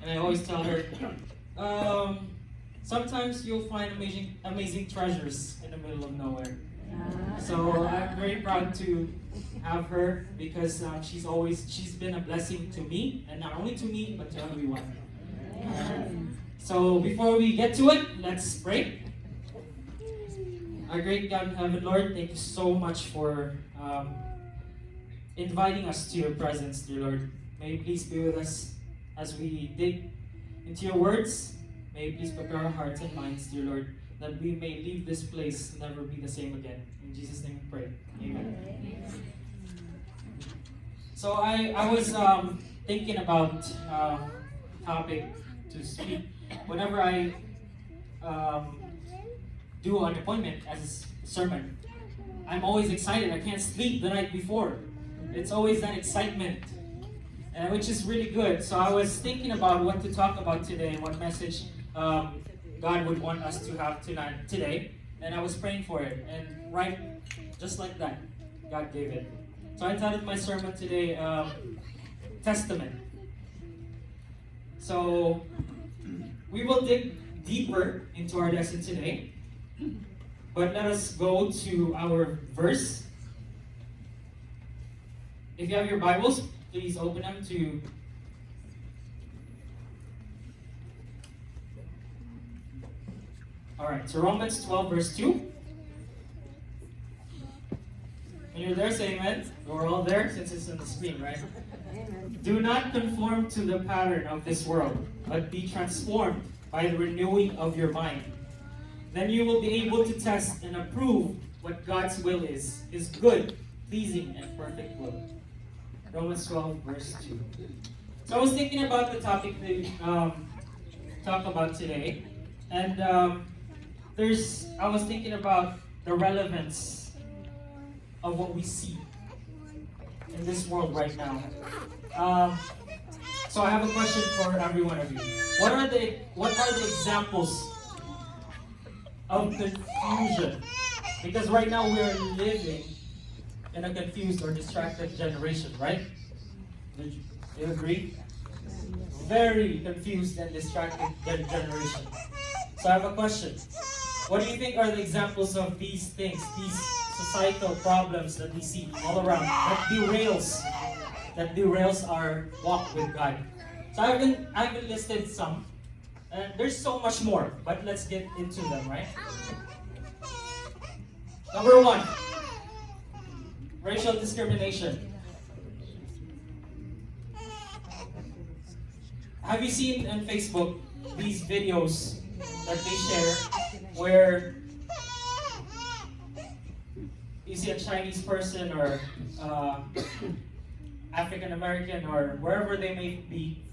And I always tell her, sometimes you'll find amazing treasures in the middle of nowhere. So I'm very proud to have her because she's been a blessing to me, and not only to me but to everyone. So before we get to it, let's pray. Our great God in heaven, Lord, thank you so much for inviting us to your presence, dear Lord. May you please be with us as we dig into your words. May you please prepare our hearts and minds, dear Lord, that we may leave this place and never be the same again. In Jesus' name we pray. Amen. So I was thinking about topic to speak. Whenever I do an appointment as a sermon, I'm always excited. I can't sleep the night before. It's always that excitement, which is really good. So I was thinking about what to talk about today and what message God would want us to have today. And I was praying for it. And right, just like that, God gave it. So I titled my sermon today, Testament. So we will dig deeper into our lesson today. But let us go to our verse. If you have your Bibles, please open them to Alright, so Romans 12 verse 2. When you're there, say amen. We're all there since it's on the screen, right? Do not conform to the pattern of this world, but be transformed by the renewing of your mind. Then you will be able to test and approve what God's will is, His good, pleasing, and perfect will. Romans 12 verse 2. So I was thinking about the topic we talk about today, and I was thinking about the relevance of what we see in this world right now. So I have a question for every one of you. What are the examples of confusion? Because right now we are living in a confused or distracted generation, right? Do you agree? Very confused and distracted generation. So I have a question. What do you think are the examples of these things, these societal problems that we see all around that derails our walk with God? So I've been listed some, and there's so much more, but let's get into them, right? Number 1, racial discrimination. Have you seen on Facebook these videos that they share where you see a Chinese person or African American or wherever they may be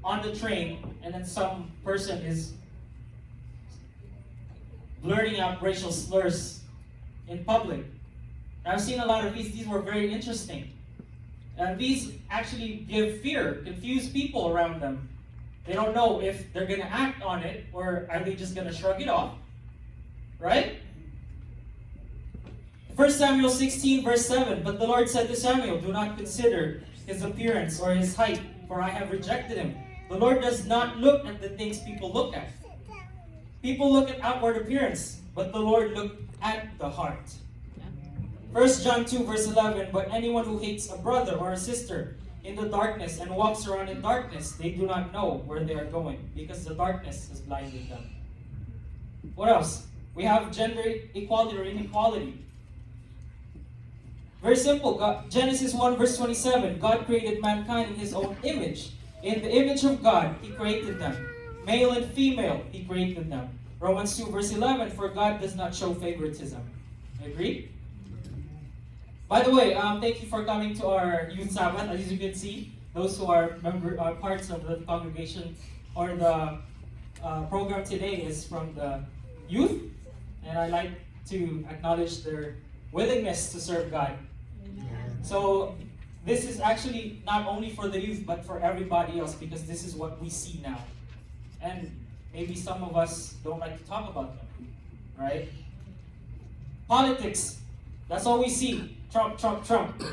on the train, and then some person is blurting out racial slurs in public? I've seen a lot of these. These were very interesting. And these actually give fear, confuse people around them. They don't know if they're going to act on it or are they just going to shrug it off. Right? 1 Samuel 16 verse 7. But the Lord said to Samuel, do not consider his appearance or his height, for I have rejected him. The Lord does not look at the things people look at. People look at outward appearance, but the Lord looks at the heart. 1 John 2 verse 11, but anyone who hates a brother or a sister in the darkness and walks around in darkness, they do not know where they are going, because the darkness has blinded them. What else? We have gender equality or inequality. Very simple. Genesis 1 verse 27, God created mankind in His own image. In the image of God, He created them. Male and female, He created them. Romans 2 verse 11, for God does not show favoritism. Agree? By the way, thank you for coming to our Youth Sabbath. As you can see, those who are parts of the congregation or the program today is from the youth. And I like to acknowledge their willingness to serve God. So this is actually not only for the youth, but for everybody else, because this is what we see now. And maybe some of us don't like to talk about them, right? Politics, that's all we see. Trump, Trump, Trump.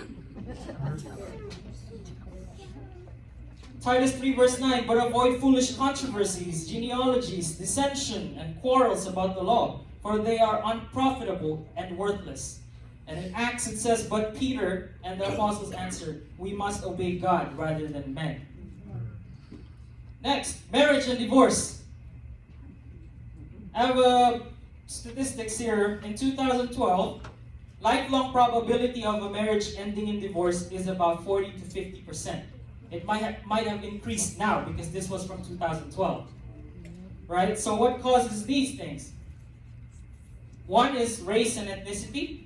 Titus 3 verse 9, but avoid foolish controversies, genealogies, dissension, and quarrels about the law, for they are unprofitable and worthless. And in Acts it says, but Peter and the apostles answered, we must obey God rather than men. Next, marriage and divorce. I have statistics here. In 2012, lifelong probability of a marriage ending in divorce is about 40 to 50%. It might have increased now because this was from 2012. Right? So what causes these things? One is race and ethnicity.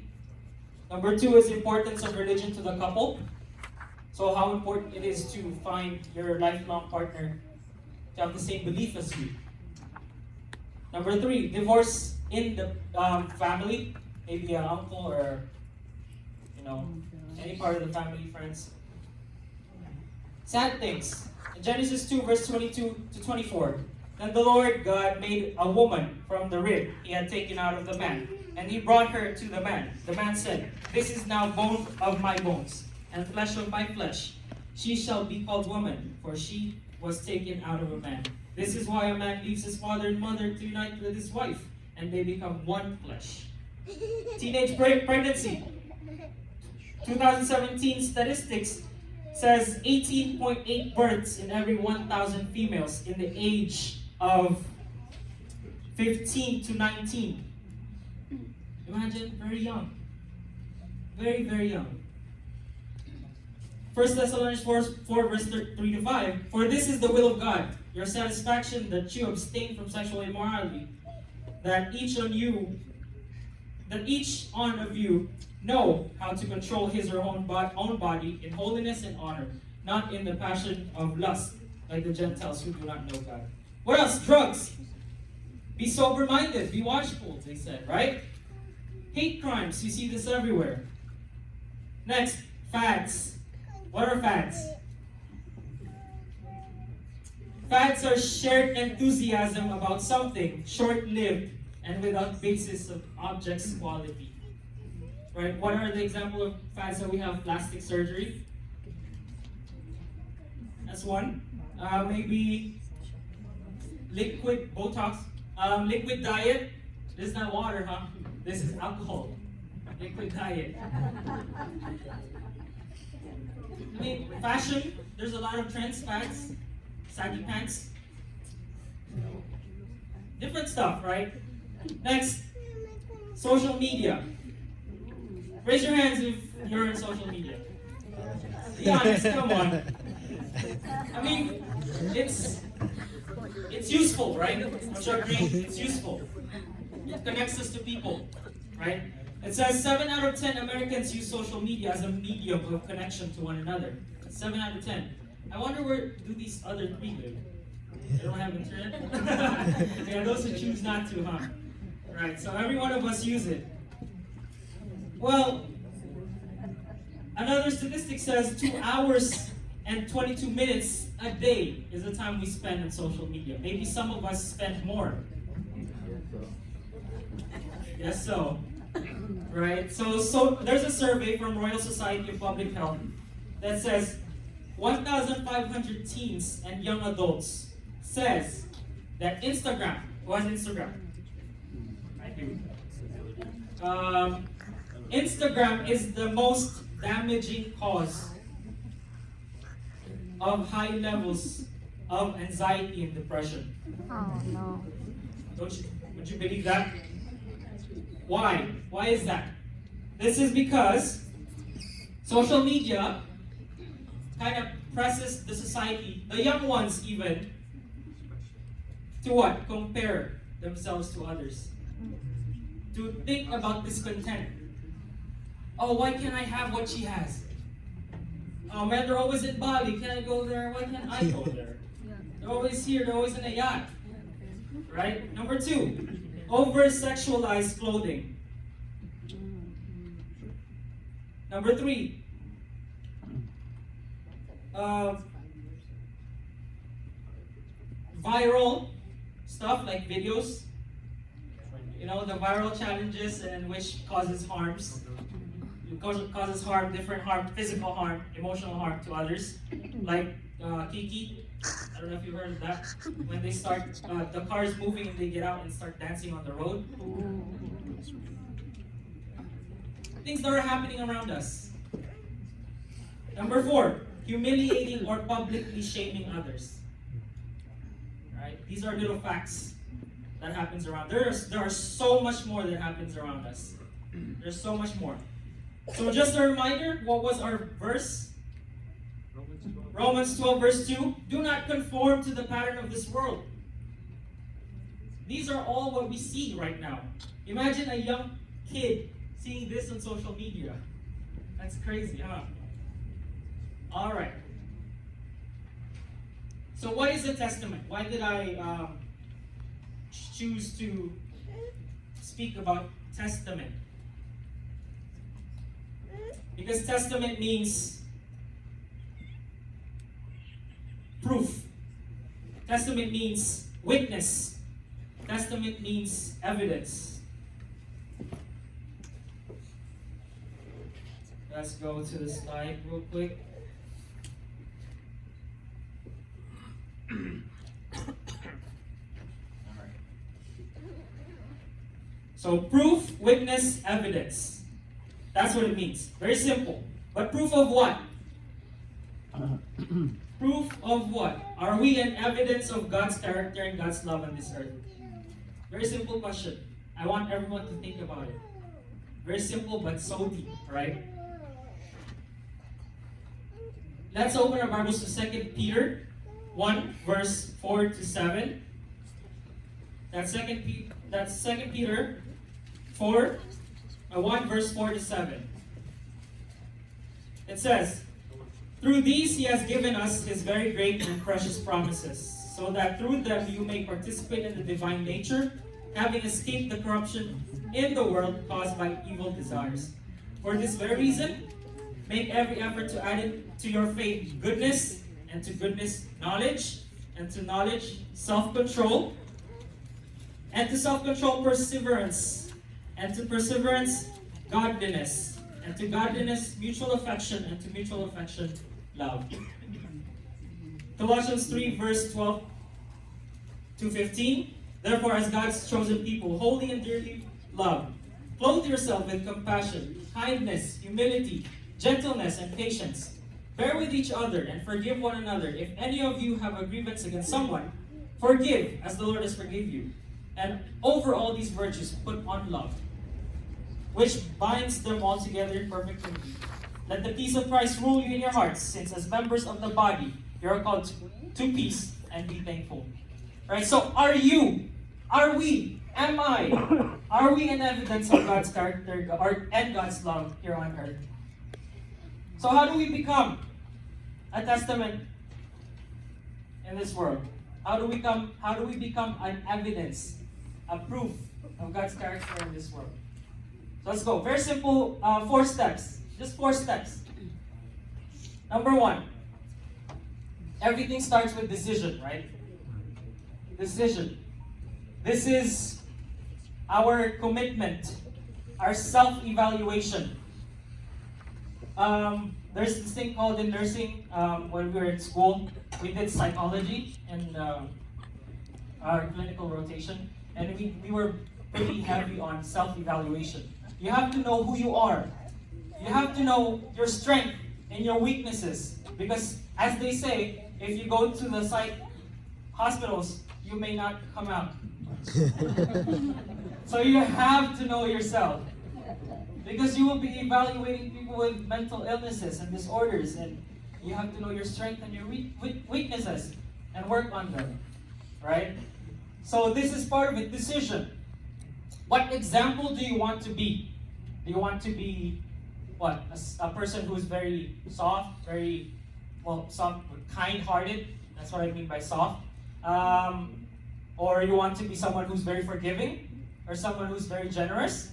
Number two is importance of religion to the couple. So how important it is to find your lifelong partner to have the same belief as you. Number three, divorce in the family. Maybe an uncle or, any part of the family, friends. Sad things. In Genesis 2 verse 22 to 24. Then the Lord God made a woman from the rib he had taken out of the man, and he brought her to the man. The man said, this is now bone of my bones, and flesh of my flesh. She shall be called woman, for she was taken out of a man. This is why a man leaves his father and mother to unite with his wife, and they become one flesh. Teenage pregnancy. 2017 statistics says 18.8 births in every 1,000 females in the age of 15 to 19. Imagine, very young. Very, very young. 1 Thessalonians 4 verse 3 to 5. For this is the will of God, your satisfaction, that you abstain from sexual immorality, that each one of you know how to control his or her own body in holiness and honor, not in the passion of lust, like the Gentiles who do not know God. What else? Drugs. Be sober-minded, be watchful, they said, right? Hate crimes, you see this everywhere. Next, fads. What are fads? Fads are shared enthusiasm about something, short-lived, and without basis of object's quality. Right? What are the example of fads that we have? Plastic surgery. That's one. Maybe liquid Botox. Liquid diet. This is not water, huh? This is alcohol. Liquid diet. I mean, fashion. There's a lot of trends, fads. Saggy pants. Different stuff, right? Next, social media. Raise your hands if you're in social media. Be honest, come on. I mean, it's useful, right? Don't you agree? It's useful. It connects us to people, right? It says 7 out of 10 Americans use social media as a medium of connection to one another. 7 out of 10. I wonder where do these other 3 live? They don't have internet? Yeah, those who choose not to, huh? Right, so every one of us use it. Well, another statistic says 2 hours and 22 minutes a day is the time we spend on social media. Maybe some of us spend more. Yes, so. Right? So there's a survey from Royal Society of Public Health that says 1,500 teens and young adults says that Instagram, who has Instagram? I do. Instagram is the most damaging cause of high levels of anxiety and depression. Oh no. Would you believe that? Why? Why is that? This is because social media kind of presses the society, the young ones even, to what? Compare themselves to others. To think about discontent. Oh, why can't I have what she has? Oh man, they're always in Bali. Can I go there? Why can't I go there? They're always here. They're always in a yacht. Right? Number 2, over-sexualized clothing. Number 3, viral stuff like videos. You know, the viral challenges and which causes harms. It causes harm, different harm, physical harm, emotional harm to others. Like Kiki. I don't know if you've heard of that. When they start, the car is moving and they get out and start dancing on the road. Things that are happening around us. Number 4, humiliating or publicly shaming others. Right? These are little facts that happens around. There are so much more that happens around us. There's so much more. So just a reminder, what was our verse? Romans 12 verse 2. Do not conform to the pattern of this world. These are all what we see right now. Imagine a young kid seeing this on social media. That's crazy, huh? Alright. So what is a testament? Why did I choose to speak about testament? Because testament means proof. Testament means witness. Testament means evidence. Let's go to the slide real quick. So proof, witness, evidence. That's what it means. Very simple. But proof of what? Proof of what? Are we an evidence of God's character and God's love on this earth? Very simple question. I want everyone to think about it. Very simple but so deep, right? Let's open our Bibles to 2 Peter 1 verse 4 to 7. That's 2 Peter 1 verse 4 to 7. It says, through these he has given us his very great and precious promises, so that through them you may participate in the divine nature, having escaped the corruption in the world caused by evil desires. For this very reason, make every effort to add to your faith goodness, and to goodness knowledge, and to knowledge self-control, and to self-control perseverance, and to perseverance godliness, and to godliness mutual affection, and to mutual affection love. Colossians 3 verse 12 to 15. Therefore, as God's chosen people, holy and dearly loved, clothe yourself with compassion, kindness, humility, gentleness, and patience. Bear with each other and forgive one another. If any of you have a grievance against someone, forgive as the Lord has forgiven you. And over all these virtues, put on love, which binds them all together in perfect unity. Let the peace of Christ rule you in your hearts, since as members of the body, you are called to peace and be thankful. Right? So are we an evidence of God's character and God's love here on earth? So how do we become a testament in this world? How do we become an evidence, a proof of God's character in this world? So let's go. Very simple, 4 steps. Just 4 steps. Number 1, everything starts with decision, right? Decision. This is our commitment, our self-evaluation. There's this thing called in nursing, when we were in school, we did psychology in our clinical rotation, and we were pretty heavy on self-evaluation. You have to know who you are. You have to know your strength and your weaknesses. Because as they say, if you go to the psych hospitals, you may not come out. So you have to know yourself. Because you will be evaluating people with mental illnesses and disorders, and you have to know your strength and your weaknesses and work on them. Right? So this is part of it, decision. What example do you want to be? Do you want to be what? A person who is very soft, soft, kind-hearted. That's what I mean by soft. Or you want to be someone who's very forgiving, or someone who's very generous,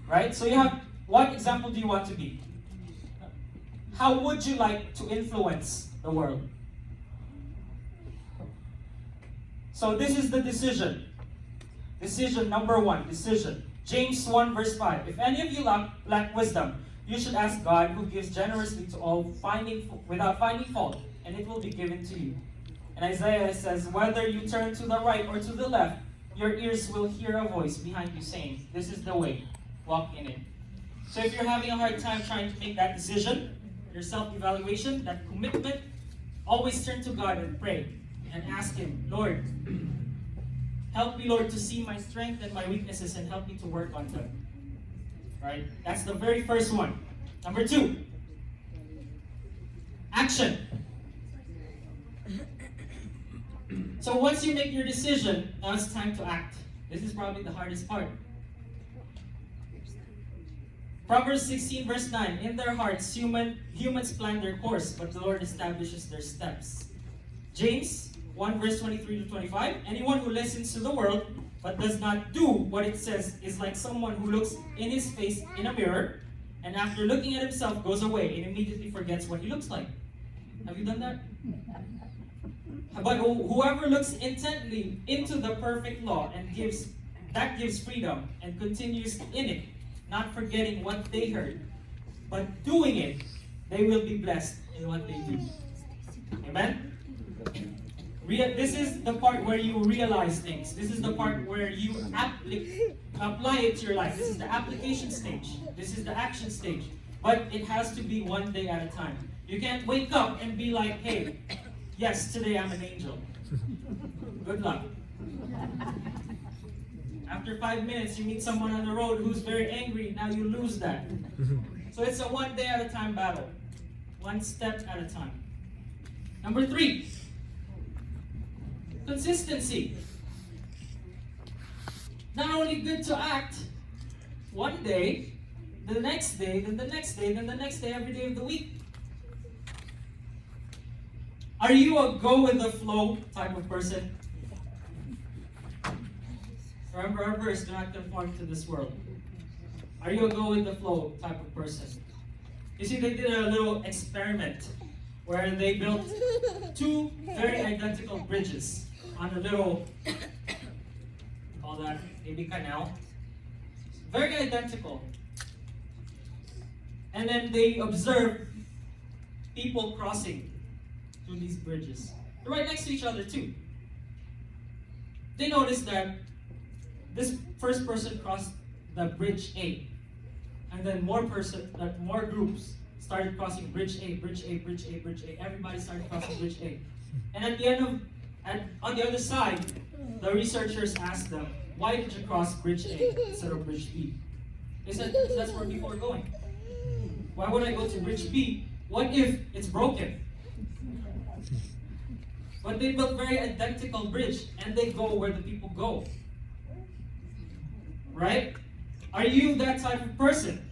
right? So you have, what example do you want to be? How would you like to influence the world? So this is the decision. Decision number 1, decision. James 1 verse 5. If any of you lack wisdom, you should ask God, who gives generously to all without finding fault, and it will be given to you. And Isaiah says, whether you turn to the right or to the left, your ears will hear a voice behind you saying, this is the way, walk in it. So if you're having a hard time trying to make that decision, your self-evaluation, that commitment, always turn to God and pray and ask Him, Lord, help me, Lord, to see my strength and my weaknesses and help me to work on them. Right? That's the very first one. Number 2, action. So once you make your decision, now it's time to act. This is probably the hardest part. Proverbs 16 verse 9, in their hearts humans plan their course, but the Lord establishes their steps. James 1 verse 23 to 25, anyone who listens to the world but does not do what it says is like someone who looks in his face in a mirror and after looking at himself goes away and immediately forgets what he looks like. Have you done that? But whoever looks intently into the perfect law and gives freedom and continues in it, not forgetting what they heard, but doing it, they will be blessed in what they do. Amen? This is the part where you realize things. This is the part where you apply it to your life. This is the application stage. This is the action stage. But it has to be one day at a time. You can't wake up and be like, hey, yes, today I'm an angel. Good luck. After 5 minutes, you meet someone on the road who's very angry. Now you lose that. So it's a one day at a time battle. One step at a time. Number 3, consistency. Not only good to act one day, the next day, then the next day, then the next day, every day of the week. Are you a go with the flow type of person? Remember our verse, do not conform to this world. Are you a go with the flow type of person? You see, they did a little experiment where they built 2 very identical bridges on a little, call that maybe canal. Very identical. And then they observed people crossing through these bridges. They're right next to each other too. They noticed that this first person crossed the bridge A, and then more groups started crossing bridge A, bridge A, bridge A, bridge A. Everybody started crossing bridge A. And at the end on the other side, the researchers asked them, why did you cross bridge A instead of bridge B? They said, that's where people are going. Why would I go to bridge B? What if it's broken? But they built very identical bridge, and they go where the people go. Right? Are you that type of person?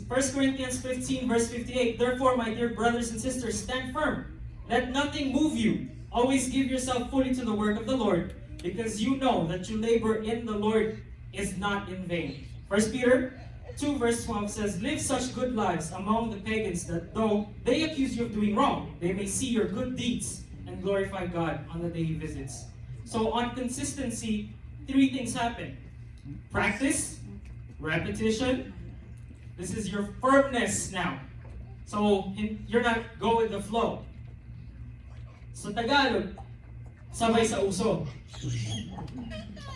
1 Corinthians 15 verse 58, therefore, my dear brothers and sisters, stand firm. Let nothing move you. Always give yourself fully to the work of the Lord, because you know that your labor in the Lord is not in vain. 1 Peter 2 verse 12 says, live such good lives among the pagans that though they accuse you of doing wrong, they may see your good deeds and glorify God on the day He visits. So on consistency, 3 things happen. Practice, repetition. This is your firmness now. So you're not go with the flow. So Tagalog, sabay sa uso.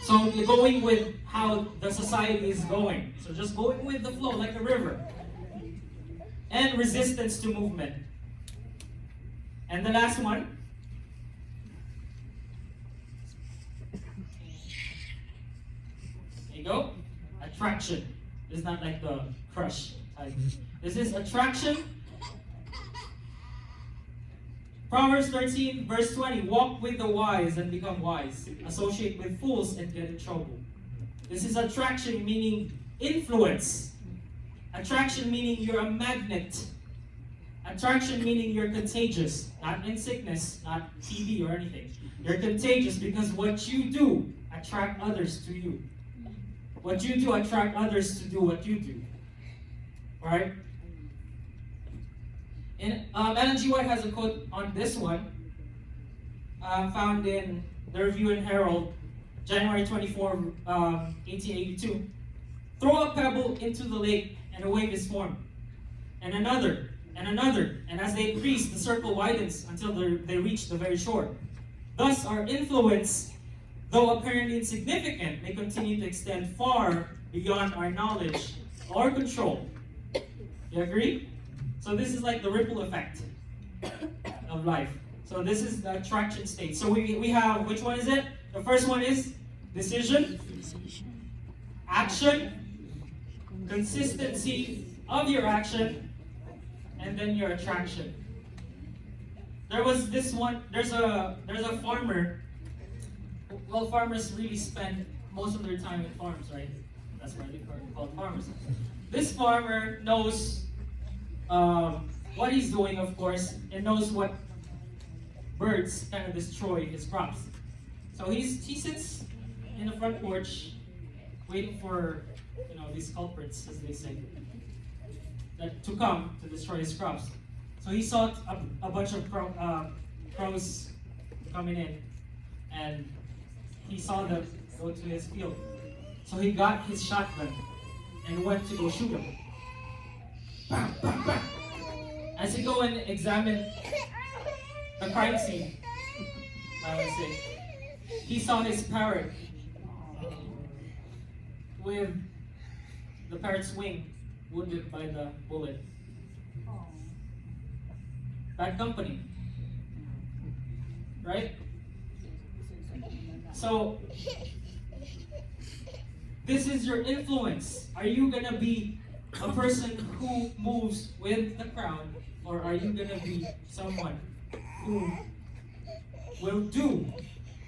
So you're going with how the society is going. So just going with the flow like a river. And resistance to movement. And the last one, there you go, attraction. This is not like the crush type. This is attraction. Proverbs 13 verse 20, walk with the wise and become wise. Associate with fools and get in trouble. This is attraction, meaning influence. Attraction meaning you're a magnet. Attraction meaning you're contagious. Not in sickness, not TB or anything. You're contagious because what you do attract others to you. What you do attract others to do what you do. Right? And Ellen G. White has a quote on this one, found in the Review and Herald, January 24, 1882. Throw a pebble into the lake and a wave is formed. And another, and another. And as they increase, the circle widens until they reach the very shore. Thus, our influence, though apparently insignificant, may continue to extend far beyond our knowledge or control. You agree? So this is like the ripple effect of life. So this is the attraction state. So we have, which one is it? The first one is decision, action, consistency of your action, and then your attraction. There was this one, there's a farmer. Well, farmers really spend most of their time in farms, right? That's why they're called farmers. This farmer knows what he's doing, of course, and knows what birds kind of destroy his crops. So he sits in the front porch, waiting for these culprits, as they say, to come to destroy his crops. So he saw a bunch of crows coming in, and he saw them go to his field. So he got his shotgun and went to go shoot them. Bam, bam, bam. As he go and examine the crime scene, I would say, he saw his parrot with the parrot's wing wounded by the bullet. Bad company, right? So, this is your influence. Are you gonna be a person who moves with the crowd, or are you gonna be someone who will do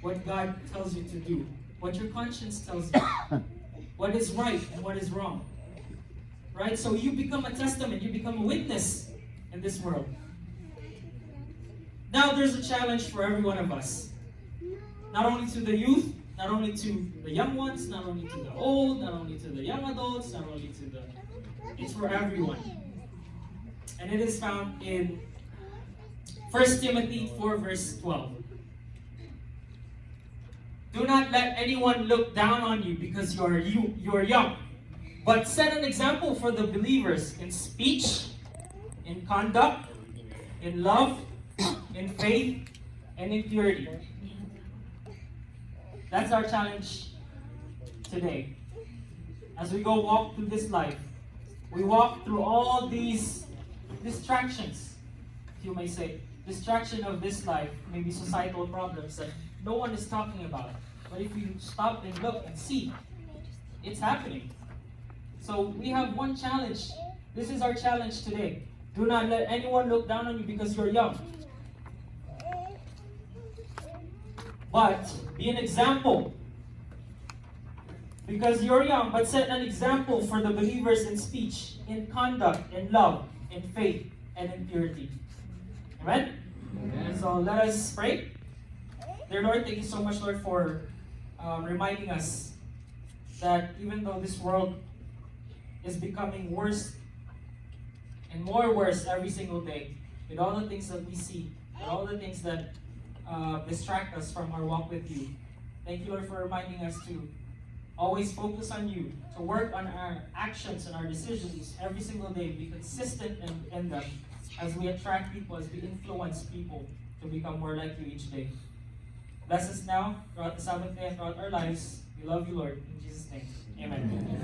what God tells you to do, what your conscience tells you, what is right and what is wrong? Right? So you become a testament, you become a witness in this world. Now there's a challenge for every one of us. Not only to the youth, not only to the young ones, not only to the old, not only to the young adults, not only to the... It's for everyone. And it is found in 1 Timothy 4 verse 12. Do not let anyone look down on you because you are young, but set an example for the believers in speech, in conduct, in love, in faith, and in purity. That's our challenge today. As we go walk through this life, we walk through all these distractions, if you may say. Distraction of this life, maybe societal problems that no one is talking about. But if you stop and look and see, it's happening. So we have one challenge. This is our challenge today. Do not let anyone look down on you because you're young. But be an example. Because you're young, but set an example for the believers in speech, in conduct, in love, in faith, and in purity. Amen? Amen. So let us pray. Dear Lord, thank you so much, Lord, for reminding us that even though this world is becoming worse and more worse every single day, with all the things that we see, with all the things that distract us from our walk with you, thank you, Lord, for reminding us to always focus on you, to work on our actions and our decisions every single day, be consistent in them as we attract people, as we influence people to become more like you each day. Bless us now throughout the Sabbath day and throughout our lives. We love you, Lord. In Jesus' name, amen.